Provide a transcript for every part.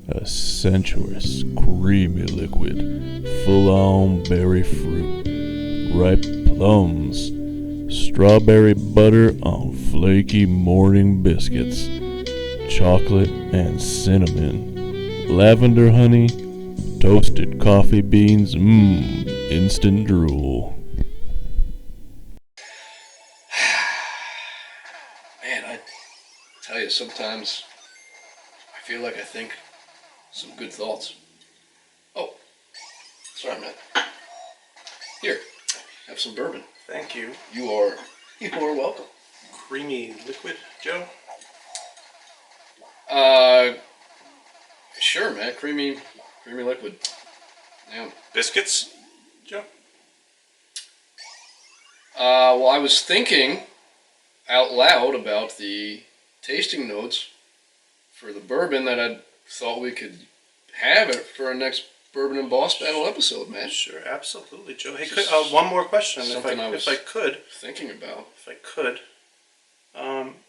A sensuous, creamy liquid, full-on berry fruit, ripe plums, strawberry butter on flaky morning biscuits, chocolate and cinnamon, lavender honey, toasted coffee beans, instant drool. Man, I tell you, sometimes I feel like I think some good thoughts. Oh, sorry, man. Here, have some bourbon. Thank you. You are welcome. Creamy liquid, Joe? Sure, man. Creamy liquid. Yeah. Biscuits, Joe? Well, I was thinking out loud about the tasting notes for the bourbon that I thought we could have it for our next Bourbon and Boss Battle episode, man. Sure, absolutely, Joe. Hey, one more question, if I could. Thinking about. If I could.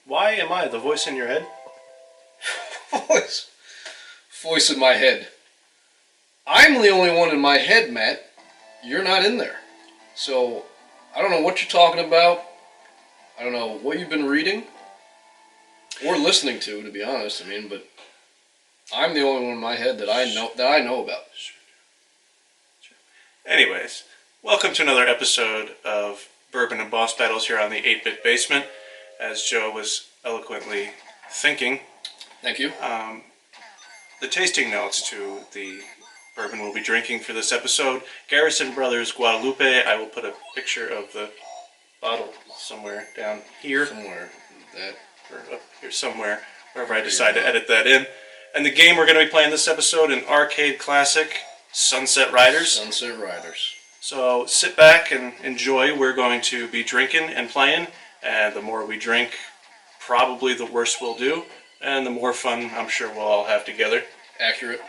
Why am I the voice in your head? Voice in my head. I'm the only one in my head, Matt. You're not in there. So, I don't know what you're talking about. I don't know what you've been reading or listening to be honest. I mean, but I'm the only one in my head that I know about. Sure. Anyways, welcome to another episode of Bourbon and Boss Battles here on the 8-Bit Basement. As Joe was eloquently thinking. Thank you. The tasting notes to the bourbon we'll be drinking for this episode. Garrison Brothers Guadalupe. I will put a picture of the bottle somewhere down here. Somewhere. Or up here somewhere. Wherever I decide to edit that in. And the game we're going to be playing this episode, an arcade classic, Sunset Riders. Sunset Riders. So sit back and enjoy. We're going to be drinking and playing. And the more we drink, probably the worse we'll do. And the more fun I'm sure we'll all have together. Accurate.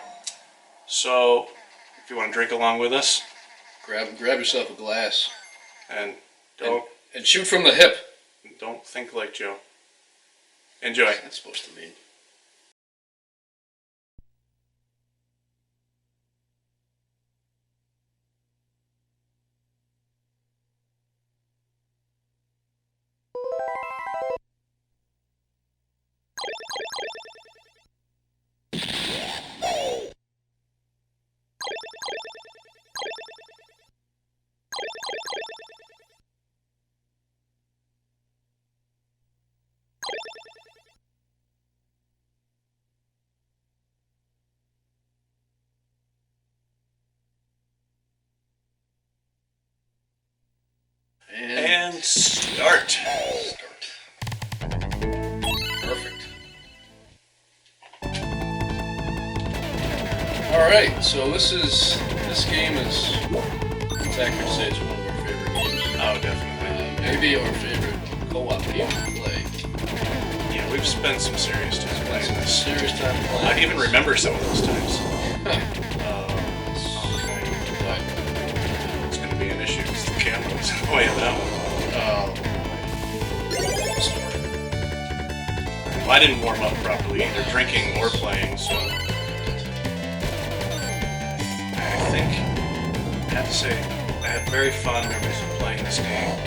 So, if you want to drink along with us, grab yourself a glass. And shoot from the hip. Don't think like Joe. Enjoy. What's that supposed to mean? And start. Perfect. Alright, so this game is, it's accurate to say it's one of our favorite games. Oh, definitely. Maybe our favorite co-op game to play. Yeah, we've spent some serious time playing this. Serious time playing. I even remember some of those times. It's going to be an issue because the camera's in the way of that one. Well, I didn't warm up properly either, drinking or playing, so I think I have to say I had very fond memories of playing this game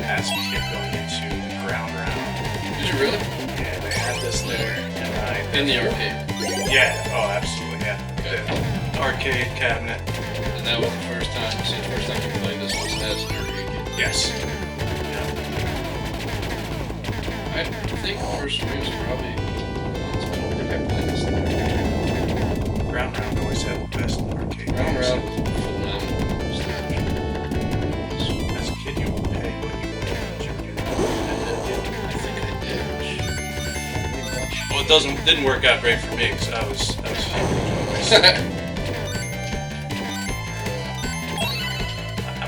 as a kid going into the ground round. Did you really? Yeah, they had this there, and in the arcade? Yeah, oh, absolutely, yeah. Okay. The arcade cabinet. And that was the first time you played this was as an arcade game? Yes. I think the first for me was probably, I think I played this thing. Ground Round always had the best arcade Ground games. Round was phenomenal. As a kid, you would pay, but you wouldn't do that. I think I did. Well, it didn't work out great for me because I was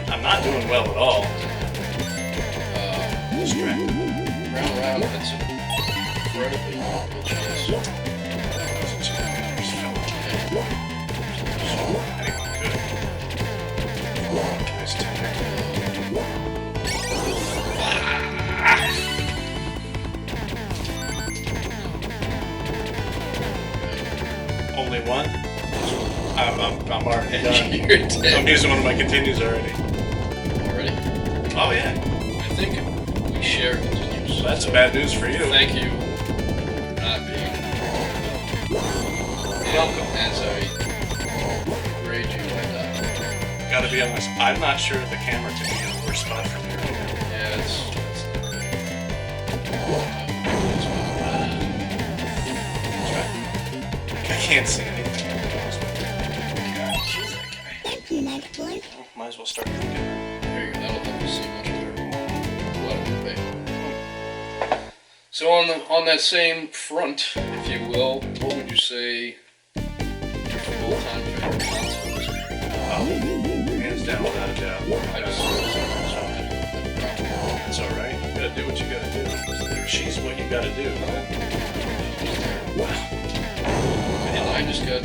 I'm not doing well at all. Round Round, that's an incredibly good choice. Anyone could. Nice already And done. you're dead. I'm using one of my continues already. Already? Oh yeah. I think we share continues. Well, that's So, bad news for you. Thank you for not being welcome. as I grade you and Gotta be honest, I'm not sure the camera could be in a worse spot for me right now. yeah, it's I can't see anything. Well, might as well start thinking. there you go, that'll help you see much better. So on that same front, if you will, what would you say your full-time favorite console is? Hands down, without a doubt. I just That's alright. You gotta do what you gotta do. She's what you gotta do. and I just got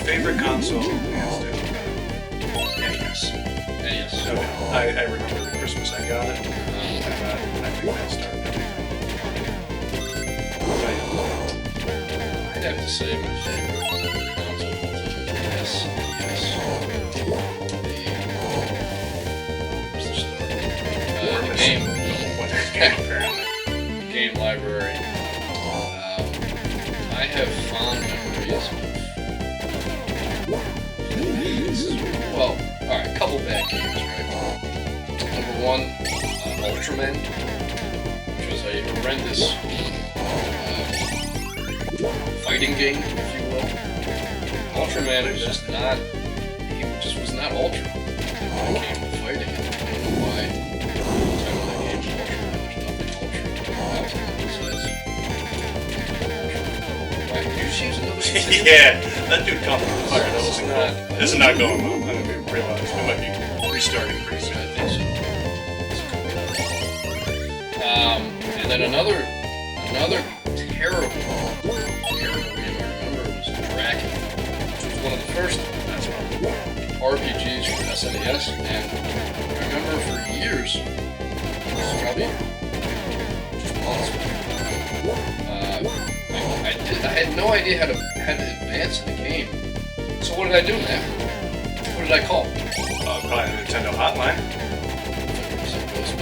Favorite console? Hands down. NES. NES. No, I remember the Christmas I got it. And I think that started I'd have to say my favorite console was NES. The game, apparently. game library. I have fond memories of, well, alright, a couple bad games, right? Number one, Ultraman, which was a horrendous fighting game, if you will. Ultraman was just not, he just was not Ultra when it came to fighting. I don't know why the title of that game is Ultraman, there's nothing Ultra about it besides Right, you choose another Yeah, that dude caught on fire. That wasn't good. This is not going well. I think we realize we might be restarting pretty soon. I think so. And then another terrible game I remember was Dracula, which was one of the first RPGs from SNES, and I remember for years, this is probably just months I had no idea how to advance in the game. So what did I do, man? What did I call? Probably the Nintendo Hotline.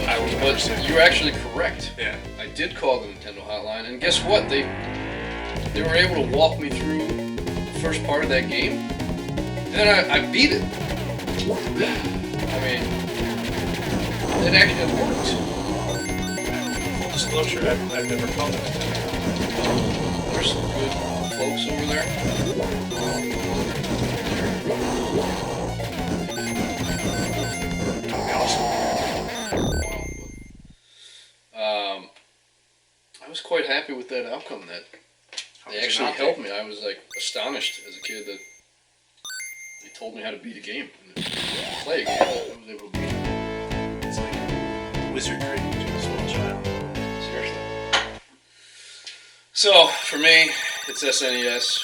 I was But you were actually correct. Yeah. I did call the Nintendo hotline, and guess what? They were able to walk me through the first part of that game, and then I beat it. I mean, it actually worked. Full disclosure, I've never called it Nintendo. There's some good folks over there. I was quite happy with that outcome. That they actually helped me. I was like astonished as a kid that they told me how to beat a game and play a game. I was able to beat it. It's like wizardry to a small child. Seriously. So for me, it's SNES,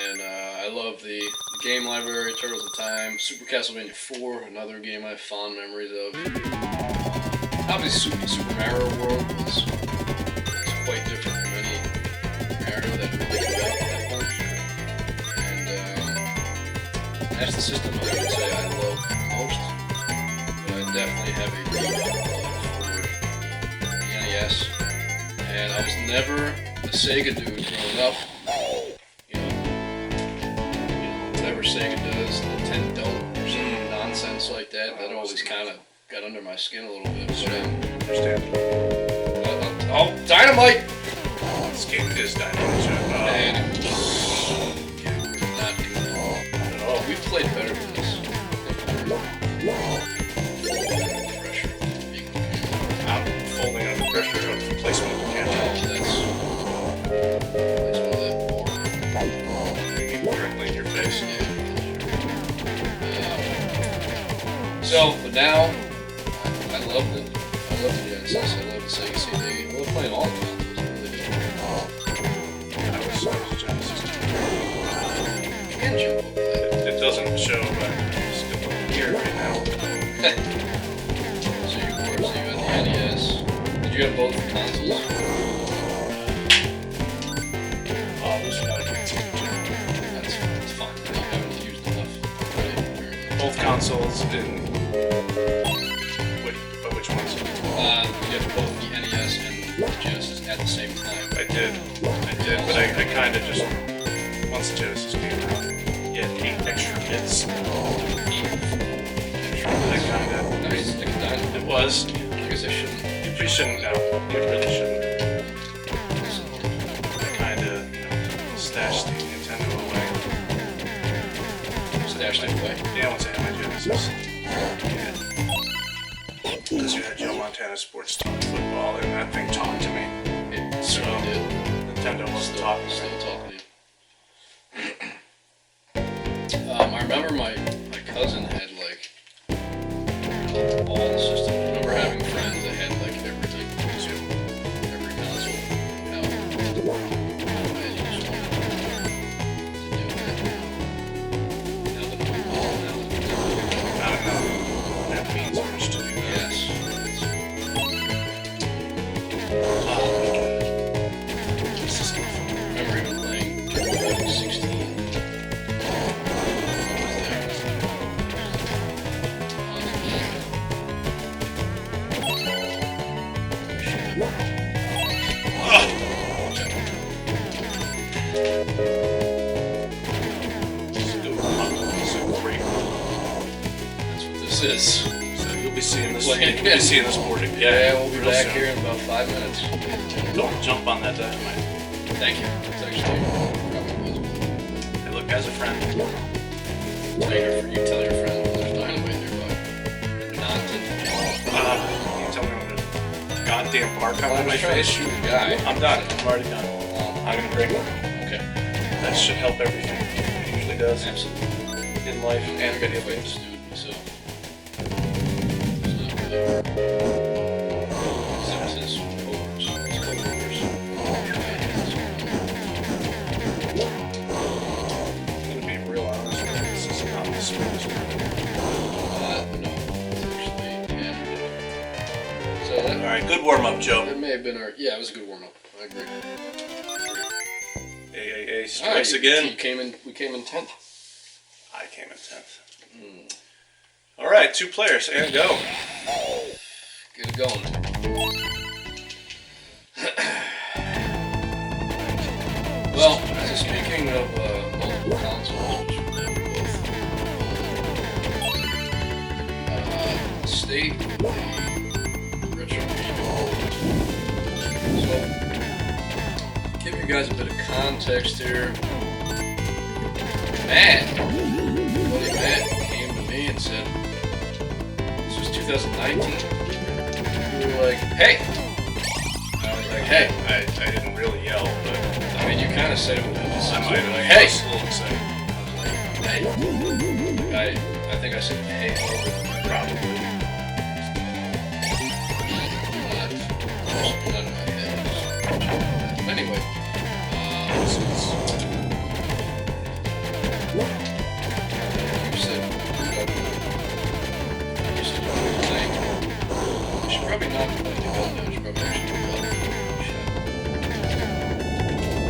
and I love the game library, Turtles in Time, Super Castlevania 4, another game I have fond memories of. Obviously, Super Mario World was quite different from any Mario that really got at that point. And that's the system I would say I love most. But I definitely have a deep love for the NES. And I was never a Sega dude growing up. You know, whatever Sega does, Nintendo don't, or some nonsense like that. That always kind of got under my skin a little bit. But, oh, Dynamite! This game is Dynamite. Man, not good at all. We've played better than this. I'm folding under pressure of the placement of the camera. That's one of that board. Aiming directly in your face. So, but now, I love the Genesis, I love the Sega CD, I love playing all the consoles, I really do. I was a Genesis too. Can't jump over that. It doesn't show, but I'm still here right now. So you had the NES. Did you have both consoles? Oh, those are not against each other. That's fine. consoles in which ones? You have both the NES and Genesis at the same time. I did, but I kind of just once Genesis came out, you had 8 extra bits. I kind of Nice, stick it down. it was. I guess I shouldn't. You shouldn't. No, you really shouldn't. I kind of stashed the Nintendo away. Stashed it away. Yeah, once I had my Genesis. Because you had Joe Montana Sports Talk Football, and that thing talked to me. It certainly did. Nintendo wasn't talking to me. Still talking to you. I remember my cousin had like all the systems. I remember having friends that had like everything, every console out. And you just wanted to do that. Now that we all now. I don't know. That means much to do. Yes. This is good fun. I remember even playing Bourbon 16. This is. So you'll be seeing this. Playing. You'll be seeing this board again. Yeah, we'll be real back soon. here in about 5 minutes. Don't jump on that dynamite. Thank you. It's actually probably was. Hey, look, as a friend, You tell your friend there's dynamite nearby. Non-tinted. you tell me when the goddamn bar Well, coming I'm to my just trying to face. shoot a guy. I'm done. I'm already done. I'm gonna drink one. Okay. That should help everything. It usually does. Absolutely. In life and video Fight games. this dude myself. It's not really. Except his coworkers. I'm gonna be real honest. This is not the smartest one. No. It's actually Canada. So that, Alright, good warm up, Joe. that may have been our. Yeah, it was a good warm up. I agree. AAA strikes Alright, again. We came in 10th. I came in 10th. Alright, 2 players, and go. Get it going. Well, so speaking of multiple consoles, which we both state the retro gaming. So, give you guys a bit of context here. Matt came to me and said, this was 2019. We were like, hey. I was like, hey. I didn't really yell, but I mean, you kind of said it with I this. might have. Like, I hey. was a little excited. Hey. I think I said hey. Probably. Not in my head. Anyway. You said you should probably not play the gun though. You should probably actually do that.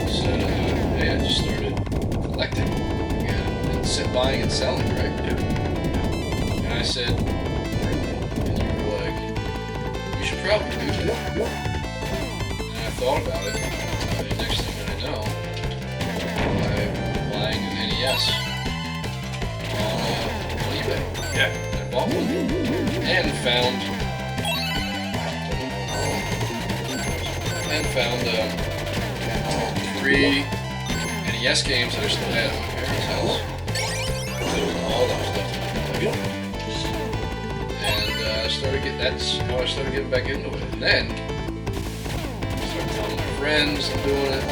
You said, hey, I just started collecting again and buying and selling, right? And I said, and you were like, you should probably do that. And I thought about it. And the next thing that I know, I'm buying an NES on eBay. Yeah. I bought one and found 3 NES games that I still had at my parents' house. There was all that stuff that I and that's how I started getting back into it. And then I started telling my friends I'm doing it,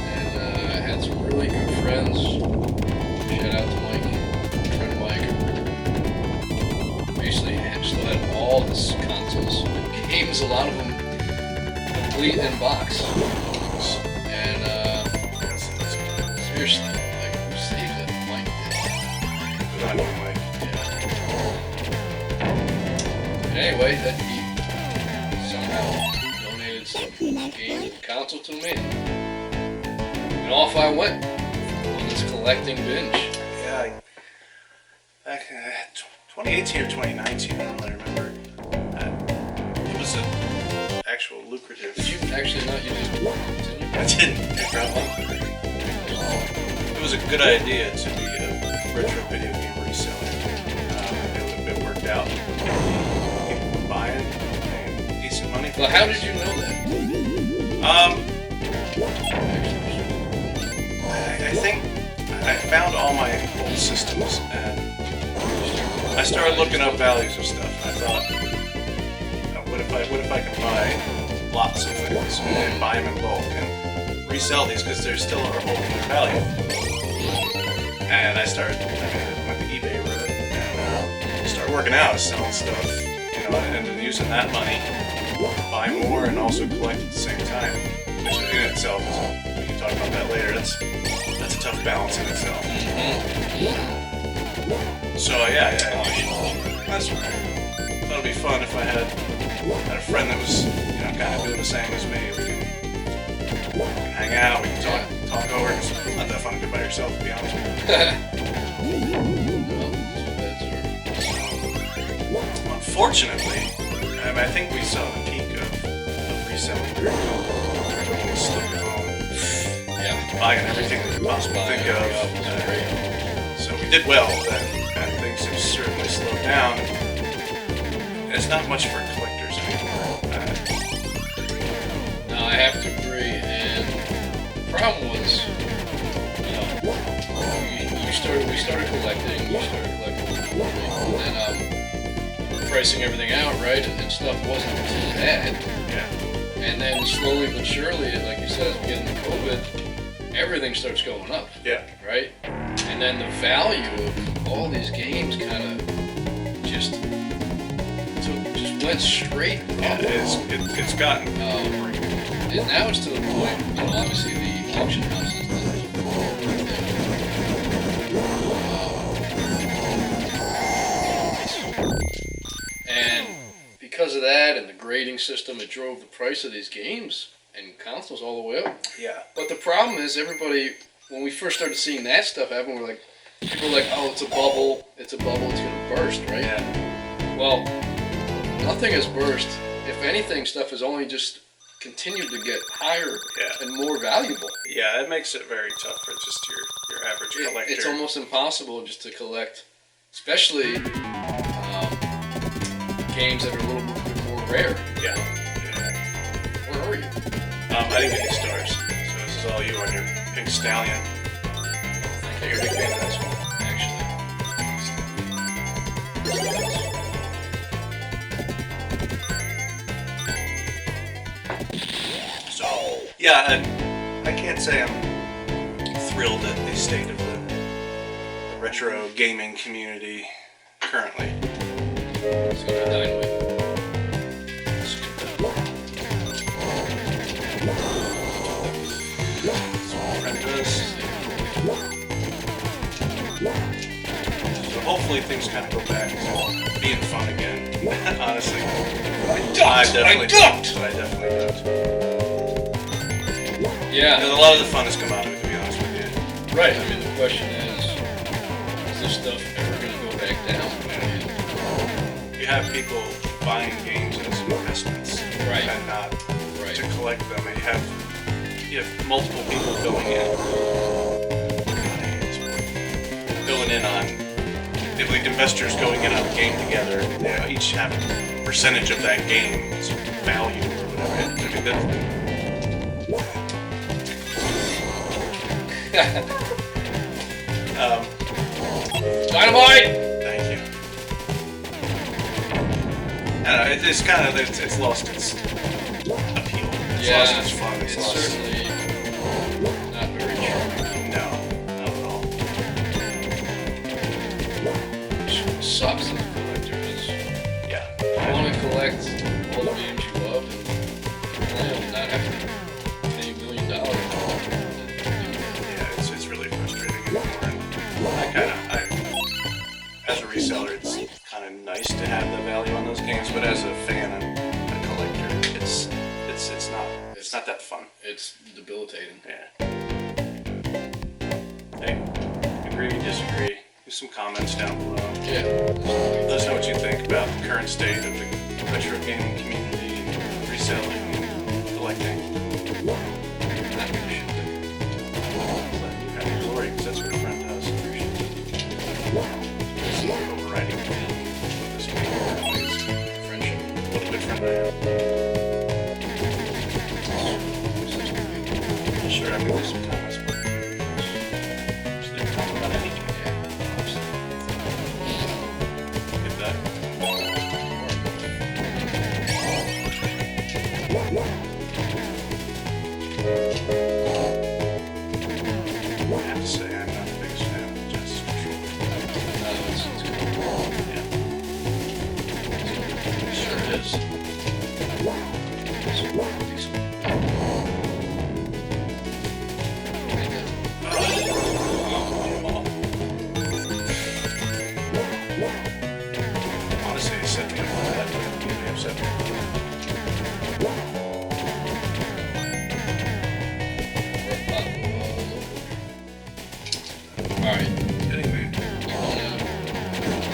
and I had some really good friends. Shout out to Mike, my friend Mike. Basically, still had all his consoles, games, a lot of them complete in box. And seriously, like, who saved it? Mike did. Good on you, Mike. Yeah. Anyway, that he somehow donated some game console to me, and off I went on this collecting binge. Yeah, I back 2018 or 2019, I don't really remember. It was an actual lucrative. Did you actually not use it? I didn't. Probably. It was a good idea to be a retro video game reseller. It worked out. People were buying, paying decent money. Well, how did you know that? I think I found all my old systems and I started looking up values of stuff. And I thought, what if I could buy lots of things and buy them in bulk and resell these because they're still are holding their value. And I went to eBay route and started working out, selling stuff, and then using that money to buy more and also collect at the same time, which in itself is, we can talk about that later. That's a tough balance in itself. So yeah, that's right. Thought it'd be fun if I had a friend that was kind of doing the same as me. We can hang out, we can talk over. It's not that fun to do by yourself, to be honest with you. Unfortunately, I think we saw the peak of reselling during COVID. Everyone was stuck at home, buying everything they could possibly think of. So we did well then, and things have certainly slowed down. It's not much for collectors anymore. No, I have to agree. And the problem was, we started collecting, and then pricing everything out, right? And stuff wasn't too bad. Yeah. And then slowly but surely, like you said, as we get into COVID, everything starts going up. Yeah. Right? And then the value of all these games kind of just went straight up. Yeah, it's gotten. And now it's to the point, obviously the auction houses. And because of that and the grading system, it drove the price of these games and consoles all the way up. Yeah. But the problem is, everybody, when we first started seeing that stuff happen, people were like, oh, it's a bubble, it's going to burst, right? Yeah. Well, nothing has burst. If anything, stuff has only just continued to get higher and more valuable. Yeah, it makes it very tough for just your average collector. It's almost impossible just to collect, especially games that are a little bit more rare. Yeah. Where are you? I didn't get any stars, so this is all you on your Pink Stallion. You're a big fan of this one, actually. So, yeah, I can't say I'm thrilled at the state of the retro gaming community currently. Let's go to dine with. So hopefully things kind of go back to being fun again. Honestly, I ducked! But I definitely ducked. Yeah. Because a lot of the fun has come out of it, to be honest with you. Right. I mean, the question is this stuff ever going to go back down? You have people buying games as investments, right, and not to collect them. And you have multiple people going in on, like investors going in on the game together. They each have a percentage of that game's value or whatever. Dynamite! Thank you. It's kind of, it's lost its appeal. It's lost its fun. It's certainly not very charming. No, not at all. Which sucks as a collector, because you want to collect all the games you love and not have to pay $1 million. Yeah, it's really frustrating anymore. As a reseller, it's kind of nice to have the value on those games, but as a fan and a collector, it's not that fun. It's debilitating. Yeah. Hey, agree, disagree. Leave some comments down below. Yeah. Let us know what you think about the current state of the retro gaming community, reselling, collecting. Let you have your glory, because that's what a friend does. There's no overriding theme of this game. Friendship. What a good friend I am. Sure, I mean, there's some comments, but just leave a comment about anything. Get that. I have to say, I'm not the biggest fan of just Stroll. Yeah. Sure it is. Honestly, it set me up for that. It really upset me. Alright. Anyway,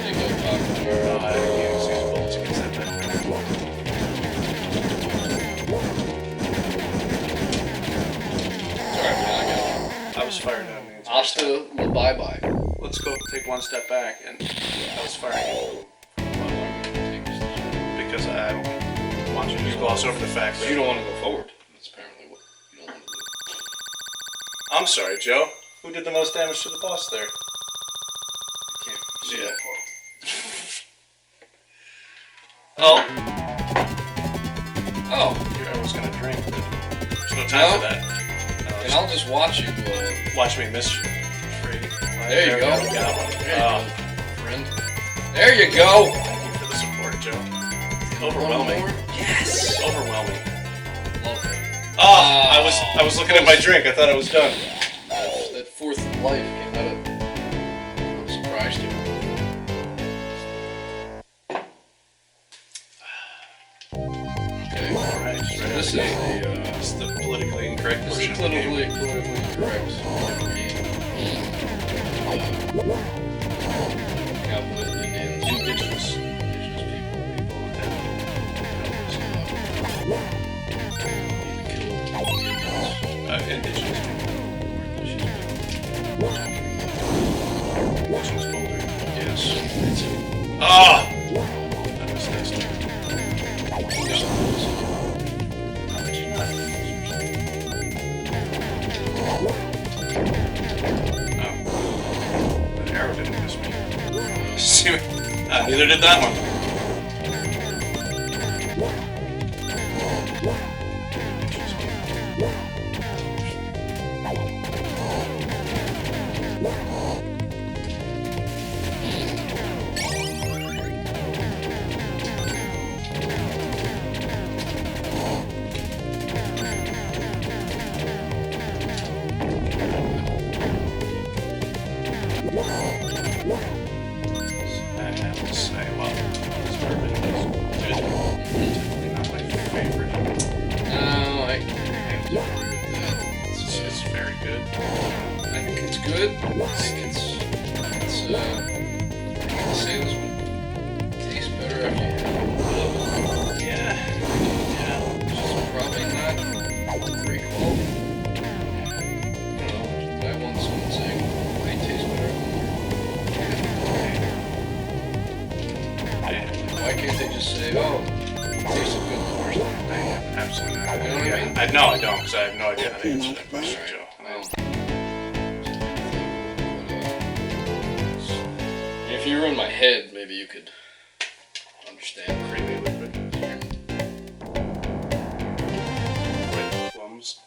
Take a pop. I can't use these bullets against that thing. Sorry, man, I was fired up. Hasta la bye-bye. Let's go take one step back, and I was firing because I want you to gloss over the fact So that you don't want to go forward. That's apparently what you don't want to do. I'm sorry, Joe. Who did the most damage to the boss there? You can't see Yeah. that far. Oh, Oh, I was gonna drink, but there's no time for that. and I'll just watch you. Watch me miss you. Free. There you go. We got one. There you go, friend. There you go. Thank you for the support, Joe. One Overwhelming. more. Yes. Overwhelming. Love it. Oh, I was looking at my drink. I thought I was done. That fourth life came out of. I'm surprised you. Okay. All right. Just ready This to is go. the. This is the politically incorrect This portion is of the game. politically correct. Cowboys, Indians, indigenous people that Indigenous Washington's Boulder. Yes. Ah! That was nasty. How did you not? Oh. That arrow didn't miss me. See, neither did that one. I have to say, well, this bourbon is good. Typically not my favorite. No, I have to agree with that. It's very good. I think it's good. I think it's I can say this one tastes better after you have a little bit of it. Yeah. It's just probably not great quality. I don't know. I want someone saying why it tastes better. Why can't they just say, oh, it tasted good the first time? I have absolutely no You know what I idea. mean? No, I don't, because I have no idea how to answer that question, Joe. If you were in my head, maybe you could understand. Creamy liquid. Red plums.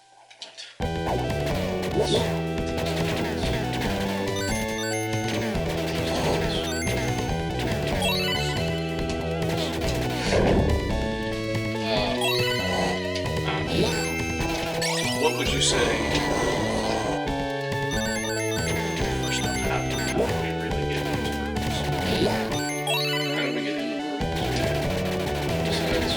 What would you say? First on how do we really get into bourbons? How do we get into bourbons? Besides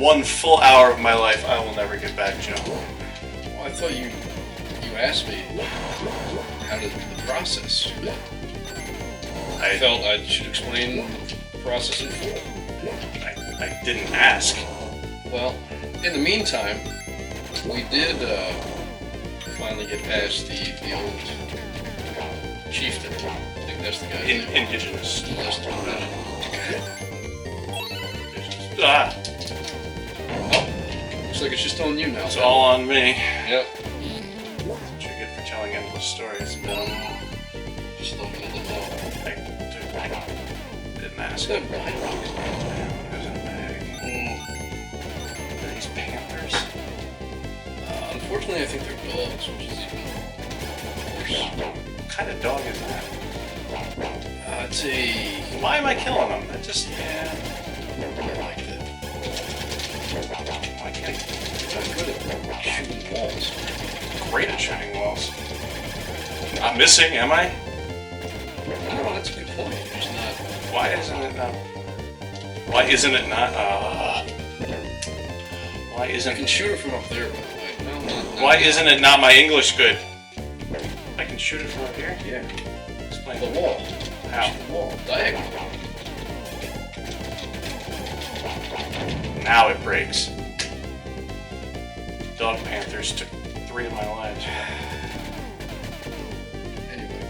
1 full hour of my life I will never get back, Joe. Well, I thought you asked me how to do the process. I felt I should explain the process in full. I didn't ask. Well, in the meantime, we did finally get past the old chieftain. I think that's the guy. Indigenous. That's the one. Ah, Oh, looks like it's just on you now. it's all on me. Yep. That's what you get for telling endless stories. Just looking at the note. I didn't ask. Good. Right. There's a bag. Are these panthers? Unfortunately, I think they're dogs, which is even worse. What kind of dog is that? It's a... Why am I killing them? That just, yeah. I like that. Why can't I'm good at shooting walls. great at shooting walls? I'm missing, am I? No, that's a good point. There's not... Why isn't it not? Why isn't it not? Why You isn't? can shoot it from up there, by the way. No, not Why isn't it not my English good? I can shoot it from up here. Yeah. Explain. The wall. How? Shoot the wall. Diagonal. Now it breaks. Dog panthers took 3 of my lives. Anyway.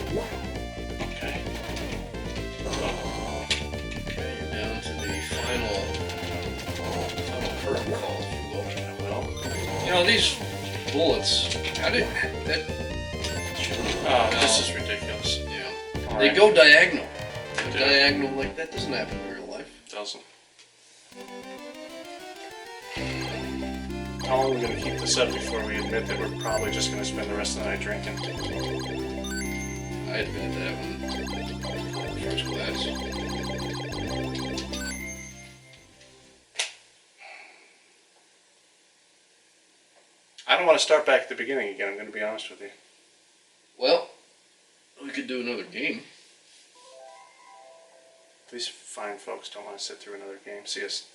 Okay. Okay, you're down to the final curtain call, if you will. Well, You know, these bullets, how did that... this is ridiculous. Yeah. All They right. go diagonal. They're do. diagonal, like, that doesn't happen in real life. Doesn't. How long are we going to keep this up before we admit that we're probably just going to spend the rest of the night drinking? I admitted that one. First class. I don't want to start back at the beginning again, I'm going to be honest with you. Well, we could do another game. These fine folks don't want to sit through another game, see us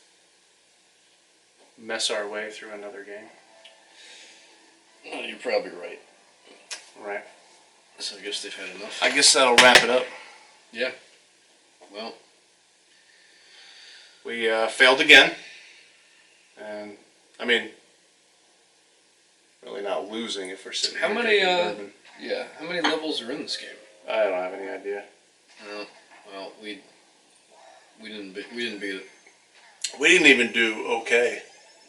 mess our way through another game. Oh, you're probably right. Right. So I guess they've had enough. I guess that'll wrap it up. Yeah. Well, We failed again. And, I mean, really not losing if we're sitting how here many, drinking bourbon. yeah, how many levels are in this game? I don't have any idea. Well, we didn't beat it. We didn't even do okay.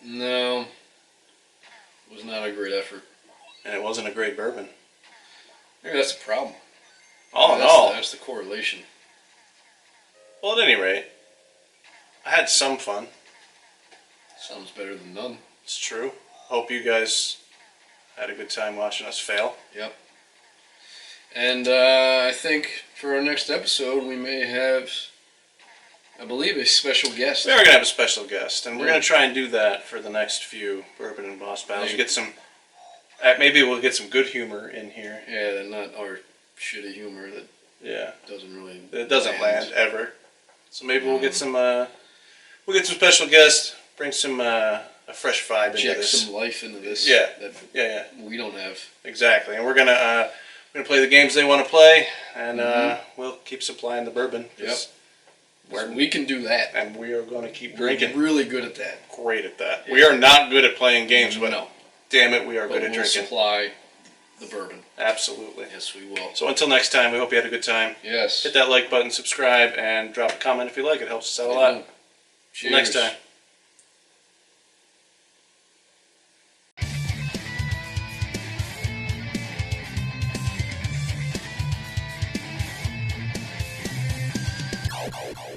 No. It was not a great effort. And it wasn't a great bourbon. Maybe that's the problem. All in Maybe all. that's the correlation. Well, at any rate, I had some fun. Sounds better than none. It's true. Hope you guys had a good time watching us fail. Yep. And I think for our next episode, we may have, I believe, a special guest. We are going to have a special guest, and we're Yeah. going to try and do that for the next few Bourbon and Boss Battles. Maybe. Get some, maybe we'll get some good humor in here. Yeah, not our shitty humor that Yeah, doesn't really. it doesn't land ever. So maybe we'll get some, special guests. Bring some a fresh vibe into Inject this. some life into this. Yeah. That Yeah, we don't have. exactly. And we're gonna play the games they want to play, and we'll keep supplying the bourbon. 'Cause We can do that. And we are going to keep We're drinking. really good at that. Great at that. Yeah. We are not good at playing games, but No. damn it, we are But good at we'll drinking. supply the bourbon. Absolutely. Yes, we will. So until next time, we hope you had a good time. Yes. Hit that like button, subscribe, and drop a comment if you like. It helps us out a lot. Till Cheers. next time. Ho, ho, ho.